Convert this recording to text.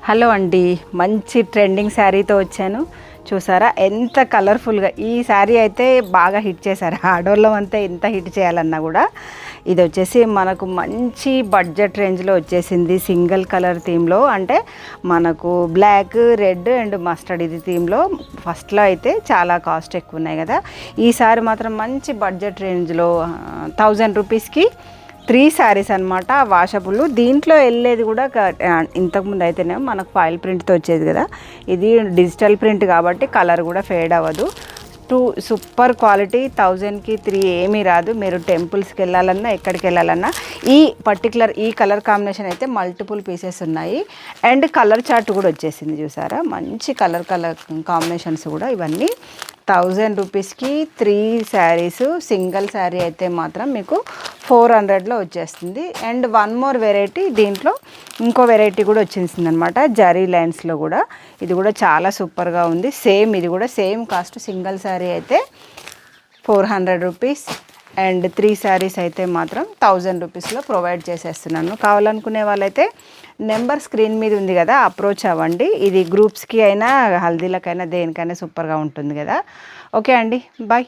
Hello అండి, మంచి trending శారీతో వచ్చాను. చూసారా ఎంత కలర్ఫుల్గా. ఈ శారీ అయితే బాగా హిట్ చేశారు. ఆడోళ్ళం అంతా ఎంత హిట్ చేయాలన్నా కూడా. ఇది వచ్చేసి మనకు మంచి బడ్జెట్ రేంజ్లో వచ్చేసింది. సింగిల్ కలర్ థీమ్లో, అంటే మనకు బ్లాక్, రెడ్ అండ్ మస్టర్డ్ ఇది థీమ్లో. ఫస్ట్లో అయితే చాలా కాస్ట్ ఎక్కువ ఉన్నాయి కదా. ఈసారి మాత్రం మంచి బడ్జెట్ రేంజ్లో 1000 రూపీస్కి 3 శారీస్ అనమాట. వాషబుల్. దీంట్లో వెళ్ళేది కూడా ఇంతకుముందు అయితేనేమో మనకు ఫాయిల్ ప్రింట్తో వచ్చేది కదా, ఇది డిజిటల్ ప్రింట్ కాబట్టి కలర్ కూడా ఫేడ్ అవ్వదు. Super quality. 1000కి 3 ఏమీ రాదు. మీరు టెంపుల్స్కి వెళ్ళాలన్నా, ఎక్కడికి వెళ్ళాలన్నా ఈ పర్టికులర్ ఈ కలర్ కాంబినేషన్ అయితే మల్టిపుల్ పీసెస్ ఉన్నాయి. అండ్ కలర్ చార్ట్ కూడా వచ్చేసింది. చూసారా, మంచి కలర్ కాంబినేషన్స్ కూడా. ఇవన్నీ 1000 రూపీస్కి 3 శారీస్. సింగిల్ శారీ అయితే మాత్రం మీకు 400లో వచ్చేస్తుంది. అండ్ వన్ మోర్ వెరైటీ, దీంట్లో ఇంకో వెరైటీ కూడా వచ్చేసింది అనమాట, జరీ లైన్స్లో కూడా. ఇది కూడా చాలా సూపర్గా ఉంది. సేమ్ ఇది కూడా సేమ్ కాస్ట్. సింగిల్ శారీ అయితే 400 రూపీస్ అండ్ 3 శారీస్ అయితే మాత్రం 1000 రూపీస్లో ప్రొవైడ్ చేసేస్తున్నాను. కావాలనుకునే వాళ్ళైతే నెంబర్ స్క్రీన్ మీద ఉంది కదా, అప్రోచ్ అవ్వండి. ఇది గ్రూప్స్కి అయినా, హల్దీలకైనా, దేనికైనా సూపర్గా ఉంటుంది కదా. ఓకే అండి, బాయ్.